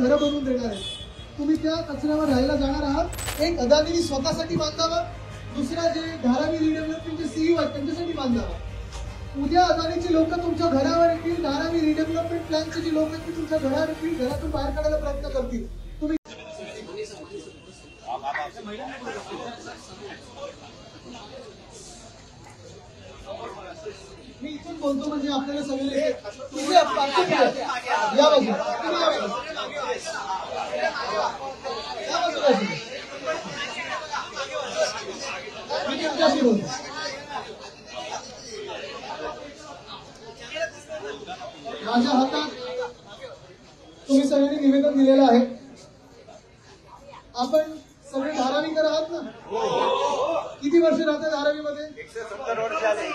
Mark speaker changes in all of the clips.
Speaker 1: घरं बनवून देणार आहे, तुम्ही त्या कचऱ्यावर राहायला जाणार आहात। एक अदानीने स्वतःसाठी बांधावा, दुसरा जे धारावी रिडेव्हलपमेंटचे सीईओ आहेत त्यांच्यासाठी बांधावा। उद्या अदानीची लोक तुमच्या घरावर येतील, धारावी रिडेव्हलपमेंट प्लॅनचे जी लोक आहेत तुमच्या घरावर येतील, घरातून बाहेर काढायला प्रयत्न करतील। तुम्ही मी इथून बोलतो म्हणजे आपल्याला सगळे या माझ्या हातात तुम्ही सगळ्यांनी निवेदन दिलेलं आहे। आपण सगळे धारावीकर आहात ना? किती वर्ष राहतात धारावीमध्ये? 170 वर्ष झाले।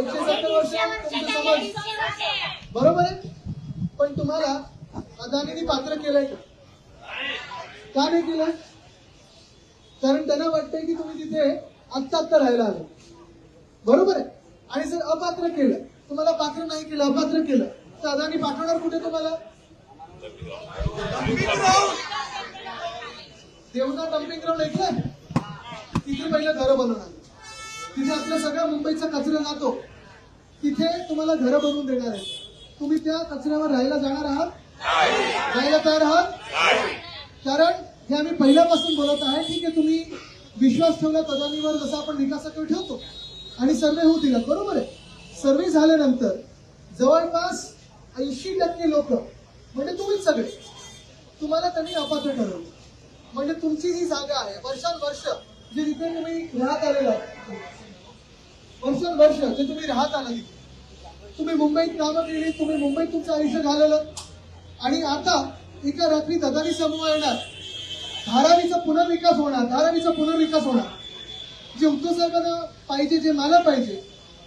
Speaker 1: 170 वर्ष तुमचा समाज बरोबर आहे, पण तुम्हाला अदानीने पात्र केलंय का नाही केलं? कारण त्यांना वाटतंय की तुम्ही तिथे आत्ता राहायला आले, बरोबर आहे। आणि जर अपात्र केलं, तुम्हाला पात्र नाही केलं, अपात्र केलं, तर अदानी पाठवणार कुठे तुम्हाला? देवना डम्पिंग ग्राउंड ऐकलं? तिथे पहिलं घरं बनवणार, तिथे आपल्या सगळ्या मुंबईचा कचरा जातो, तिथे तुम्हाला घरं बनवून देणार आहे। तुम्ही त्या कचऱ्यावर राहायला जाणार आहात? राहायला तयार आहात? कारण हे आम्ही पहिल्यापासून बोलत आहे। ठीक आहे, तुम्ही विश्वास ठेवला अदानीवर, जसं आपण विकासाकडे ठेवतो, आणि सर्वे होऊ दिला, बरोबर आहे। सर्वे झाल्यानंतर जवळपास 80% लोक म्हणजे तुम्हीच सगळे, तुम्हाला त्यांनी अपात्र ठरवलं। म्हणजे तुमची जी जागा आहे वर्षानुवर्ष जे तिथे तुम्ही राहत आलेला, वर्षानुवर्ष जे तुम्ही राहत आला, तुम्ही मुंबईत कामं केली, तुम्ही मुंबईत तुमचं आयुष्य घालवलं, आणि आता एका रात्रीत अदानी समूह येणार, धारावीचा पुनर्विकास होणार, धारावीचा पुनर्विकास होणार। जे उद्धव साहेबांना पाहिजे, जे मला पाहिजे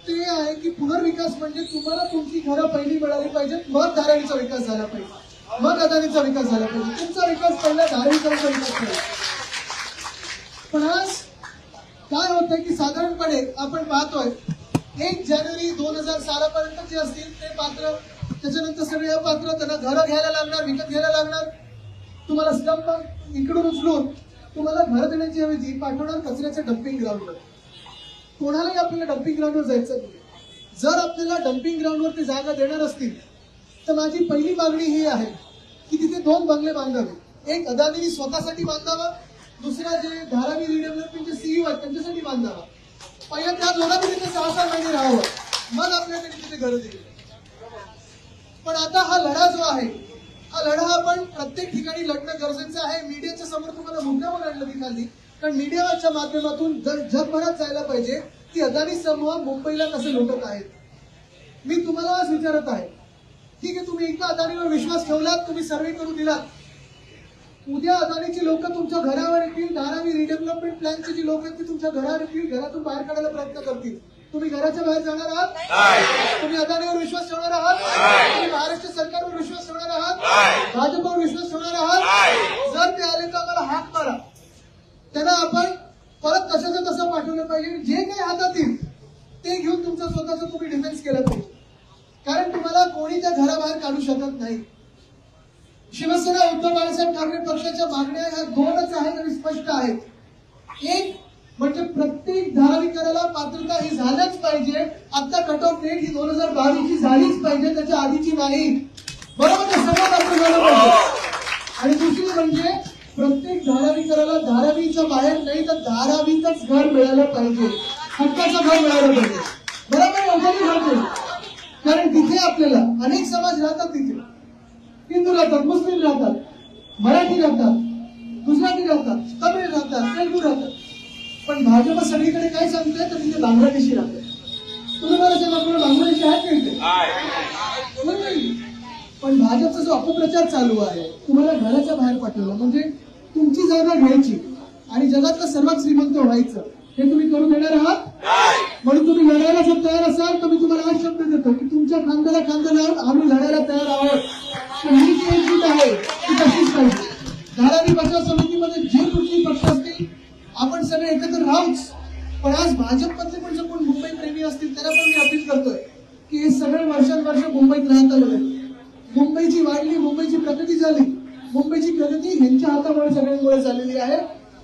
Speaker 1: ते आहे की पुनर्विकास म्हणजे तुम्हाला तुमची घरं पहिली मिळाली पाहिजे, मग धारावीचा विकास झाला पाहिजे, मग अदानीचा विकास झाला पाहिजे। तुमचा विकास पहिला, धारावीचा विकास पाहिजे। पण आज काय होतंय की साधारणपणे आपण पाहतोय 1 जानेवारी 2000 सालापर्यंत जे असतील ते पात्र, त्याच्यानंतर सगळे अपात्र, त्यांना घरं घ्यायला लागणार, विकत घ्यायला लागणार। तुम्हाला स्लंप इकडून उचलून तुम्हाला घर देण्याची ऐवजी पाठवणार कचऱ्याच्या डम्पिंग ग्राउंडवर। कोणालाही आपल्याला डम्पिंग ग्राउंडवर जायचं नाही। जर आपल्याला डम्पिंग ग्राउंडवरती जागा देणार असतील तर माझी पहिली मागणी ही आहे की तिथे 2 बंगले बांधावे, एक अदानीने स्वतःसाठी बांधावा, दुसरा जे धारावी रिडेव्हलपमेंटचे सीईओ आहेत त्यांच्यासाठी बांधावा। पहिल्या त्या दोघांनी तिथे 6-6 महिने राहावं, मग आपल्याकडे तिथे घरं दिली। पण आता हा लढा जो आहे, हा लढा आपण प्रत्येक ठिकाणी लढणं गरजेचं आहे। मीडियाच्या समोर तुम्हाला मुद्दामून आणलं ती खाली, कारण मीडियाच्या माध्यमातून जगभरात जायला पाहिजे की अदानी समूह मुंबईला कसे लुटत आहेत। मी तुम्हाला आज विचारत आहे, ठीक आहे, तुम्ही एकदा अदानीवर विश्वास ठेवलात, तुम्ही सर्वे करू दिलात, उद्या अदानीची लोक तुमच्या घरावर येतील, धारावी रिडेव्हलपमेंट प्लॅनचे जी लोक आहेत ते तुमच्या घरावर येतील, घरातून बाहेर काढायला प्रयत्न करतील, तुम्ही घराच्या बाहेर जाणार आहात? तुम्ही अदानीवर विश्वास ठेवणार आहात? तुम्ही महाराष्ट्र सरकारवर विश्वास ठेवणार आहात? भाजपवर विश्वास ठेवणार आहात? जर ते आले तर आम्हाला हाक मारा, त्यांना आपण परत तसंच तसं पाठवलं पाहिजे। जे काही हातात येईल ते घेऊन तुमचा स्वतःचा तुम्ही डिफेन्स केला पाहिजे, कारण तुम्हाला कोणी त्या घराबाहेर काढू शकत नाही। शिवसेना उद्धव बाळासाहेब ठाकरे पक्षाच्या मागण्या ह्या 2च आहेत आणि स्पष्ट आहेत। एक म्हणजे प्रत्येक धारावीकराला पात्रता ही झाल्याच पाहिजे, आता कट ऑफ डेट ही 2022 ची झालीच पाहिजे, त्याच्या आधीची नाही, बरोबर? ते सगळं पात्र झालं पाहिजे। आणि दुसरी म्हणजे प्रत्येक धारावीकराला धारावीच्या बाहेर नाही तर धारावीतच घर मिळालं पाहिजे, हक्काचं घर मिळालं पाहिजे, बरोबर? कारण तिथे आपल्याला अनेक समाज राहतात, तिथे हिंदू राहतात, मुस्लिम राहतात, मराठी राहतात, गुजराती राहतात, तमिळ राहतात, तेलुगू राहतात, पण भाजप सगळीकडे काय सांगते तर तिथे बांगलादेशी राहतात। तुम्ही मला सांगा बांगलादेशी आहेत का इथे? पण भाजपचा जो अपप्रचार चालू आहे, तुम्हाला घराच्या बाहेर पाठवलं म्हणजे तुमची जागा घ्यायची आणि जगातलं सर्वात श्रीमंत व्हायचं, हे तुम्ही करून देणार आहात? म्हणून तुम्ही लढायला जर तयार असाल तर मी तुम्हाला हा शब्द देतो की तुमच्या खांद्याला खांदा लावून आम्ही लढायला तयार आहोत। ही जी एकजूट आहे ती तशीच पाहिजे। धारावी बचाव समितीमध्ये जे कुठली पक्ष असतील आपण सगळे एकत्र राहूच, पण आज भाजपमधले पण जर कोण मुंबई प्रेमी असतील त्यांना पण मी अपील करतोय की हे सगळे वर्षानुवर्ष मुंबईत राहत आलेले, मुंबईची वाढली, मुंबईची प्रगती झाली, मुंबईची प्रगती ह्यांच्या हातामुळे सगळ्यांमुळे झालेली आहे.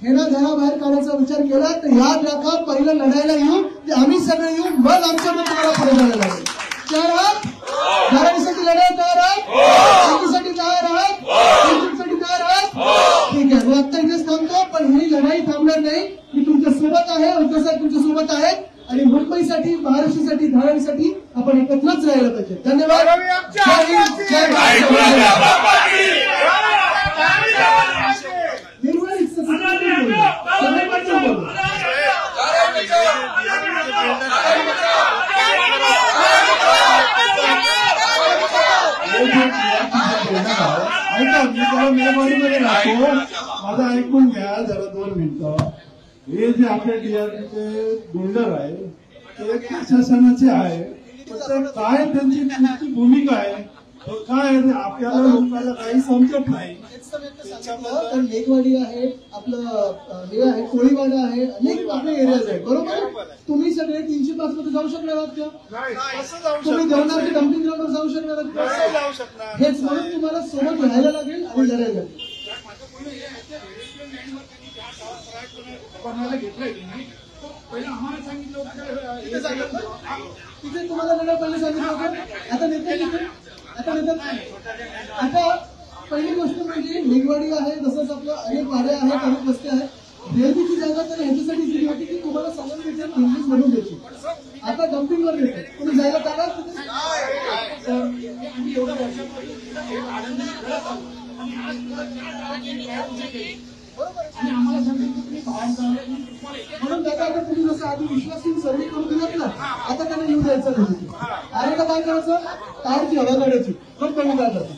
Speaker 1: ह्यांना घराबाहेर काढायचा विचार केला तर याद राखा, पहिलं लढायला येऊ ते आम्ही सगळे येऊ, मग आमच्याकडे तुम्हाला पुढे जायला लागेल. तयार आहात? धारावीसाठी लढायला तयार आहात? शेतीसाठी तयार आहात? पेन्शनसाठी तयार आहात? ठीक आहे, मी आत्ता इथेच थांबतो, पण ही लढाई थांबणार नाही. मी तुमच्या सोबत आहे, उद्धवसाहेब तुमच्या सोबत आहेत आणि मुंबईसाठी, महाराष्ट्रासाठी, धारावीसाठी आपण एकत्रच राहायला पाहिजे. धन्यवाद. जय हिंद, जय महाराष्ट्र.
Speaker 2: ऐका, मी त्याला मेलवाडीमध्ये राहतो, माझं ऐकून घ्या जरा 2 मिनिटं. हे जे आपल्या डीआरडीचे बिल्डर आहे ते प्रशासनाचे आहे, तर काय त्यांची भूमिका आहे काय आहे आपल्याला लोकांना काही समजत नाही.
Speaker 1: तर लेकवाडी आहे, आपलं हे आहे, कोळीवाडा आहे, अनेक आपले एरियाज आहेत. बरोबर, तुम्ही सगळे 305 मध्ये जाऊ शकणार आहात का? तुम्ही देवनारच्या डम्पिंग ग्राउंडवर जाऊ शकणार आहात? हेच म्हणून तुम्हाला सोबत राहायला लागेल आणि लढायला लागेल. तिथे तुम्हाला लढा पहिले सांगितलं होतं. आता नेते आता पहिली गोष्ट म्हणजे निगवाडी आहे, तसंच आपलं अनेक वाड्या आहेत, अनेक वस्त्या आहेत. रेल्वेची जागा तर ह्याच्यासाठी दिली होती की तुम्हाला सांगून द्यायची, इंग्लिश म्हणून द्यायची. आता डम्पिंगवर देते, तुम्ही जायला तयार म्हणून त्याचा आता तुम्ही जसं आधी विश्वास सर्वे करून दिलात ना, आता त्यांना येऊ द्यायचं नाही. आरेला काय करायचं, टायरची हवा काढायची, मग कमी काय करतो.